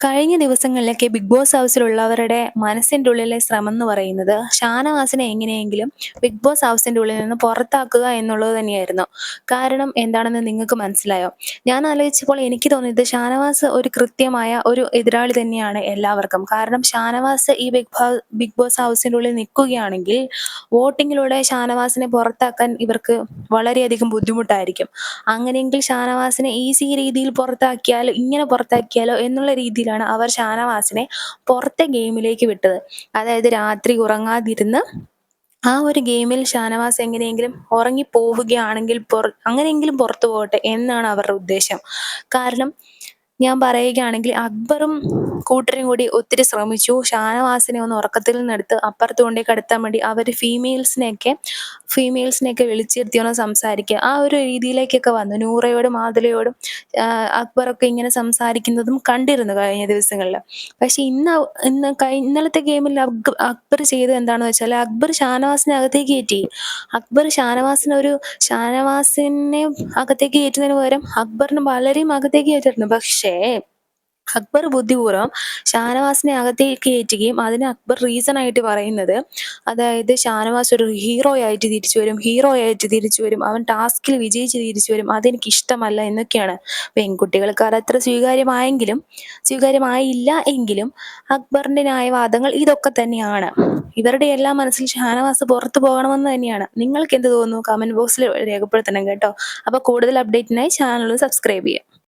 കഴിഞ്ഞ ദിവസങ്ങളിലൊക്കെ big boss ഹൗസിലുള്ളവരുടെ മനസ്സിൻ്റെ ഉള്ളിലെ ശ്രമം എന്ന് പറയുന്നത് ഷാനവാസിനെ എങ്ങനെയെങ്കിലും ബിഗ് ബോസ് ഹൗസിൻ്റെ ഉള്ളിൽ നിന്ന് പുറത്താക്കുക എന്നുള്ളത് തന്നെയായിരുന്നു. കാരണം എന്താണെന്ന് നിങ്ങൾക്ക് മനസ്സിലായോ? ഞാൻ ആലോചിച്ചപ്പോൾ എനിക്ക് തോന്നിയത് ഷാനവാസ് ഒരു കൃത്യമായ ഒരു എതിരാളി തന്നെയാണ് എല്ലാവർക്കും. കാരണം ഷാനവാസ് ഈ ബിഗ് ബോസ് ഹൗസിൻ്റെ ഉള്ളിൽ നിൽക്കുകയാണെങ്കിൽ വോട്ടിങ്ങിലൂടെ ഷാനവാസിനെ പുറത്താക്കാൻ ഇവർക്ക് വളരെയധികം ബുദ്ധിമുട്ടായിരിക്കും. അങ്ങനെയെങ്കിൽ ഷാനവാസിനെ ഈസി രീതിയിൽ പുറത്താക്കിയാലോ, ഇങ്ങനെ പുറത്താക്കിയാലോ എന്നുള്ള രീതിയിലാണ് അവർ ഷാനവാസിനെ പുറത്തെ ഗെയിമിലേക്ക് വിട്ടത്. അതായത് രാത്രി ഉറങ്ങാതിരുന്ന് ആ ഒരു ഗെയിമിൽ ഷാനവാസ് എങ്ങനെയെങ്കിലും ഉറങ്ങിപ്പോവുകയാണെങ്കിൽ അങ്ങനെയെങ്കിലും പുറത്തു പോകട്ടെ എന്നാണ് അവരുടെ ഉദ്ദേശം. കാരണം ഞാൻ പറയുകയാണെങ്കിൽ അക്ബറും കൂട്ടരും കൂടി ഒത്തിരി ശ്രമിച്ചു ഷാനവാസിനെ ഒന്ന് ഉറക്കത്തിൽ നിന്നെടുത്ത് അപ്പുറത്ത് കൊണ്ടേ കിടത്താൻ വേണ്ടി. അവർ ഫീമെയിൽസിനെയൊക്കെ വിളിച്ചിരുത്തി ഒന്ന് സംസാരിക്കുക, ആ ഒരു രീതിയിലേക്കൊക്കെ വന്നു. നൂറയോടും ആദിലയോടും അക്ബറൊക്കെ ഇങ്ങനെ സംസാരിക്കുന്നതും കണ്ടിരുന്നു കഴിഞ്ഞ ദിവസങ്ങളിൽ. പക്ഷെ ഇന്നലത്തെ ഗെയിമിൽ അക്ബർ ചെയ്തത് എന്താണെന്ന് വെച്ചാൽ അക്ബർ ഷാനവാസിനെ അകത്തേക്ക് കയറ്റി. ഷാനവാസിനെ അകത്തേക്ക് കയറ്റുന്നതിന് പകരം അക്ബറിന് പലരെയും അകത്തേക്ക് കയറ്റിയിരുന്നു. പക്ഷേ അക്ബർ ബുദ്ധിപൂർവ്വം ഷാനവാസിനെ അകത്തേക്ക് കയറ്റുകയും അതിന് അക്ബർ റീസൺ ആയിട്ട് പറയുന്നത്, അതായത് ഷാനവാസ് ഒരു ഹീറോ ആയിട്ട് തിരിച്ചു വരും, അവൻ ടാസ്കിൽ വിജയിച്ച് തിരിച്ചു വരും, അതെനിക്ക് ഇഷ്ടമല്ല എന്നൊക്കെയാണ്. പെൺകുട്ടികൾക്ക് അതത്ര സ്വീകാര്യമായില്ല എങ്കിലും അക്ബറിന്റെ ന്യായവാദങ്ങൾ ഇതൊക്കെ തന്നെയാണ്. ഇവരുടെ എല്ലാം മനസ്സിൽ ഷാനവാസ് പുറത്തു പോകണമെന്ന് തന്നെയാണ്. നിങ്ങൾക്ക് എന്ത് തോന്നുന്നു? കമന്റ് ബോക്സിൽ രേഖപ്പെടുത്തണം കേട്ടോ. അപ്പോൾ കൂടുതൽ അപ്ഡേറ്റിനായി ചാനൽ സബ്സ്ക്രൈബ് ചെയ്യുക.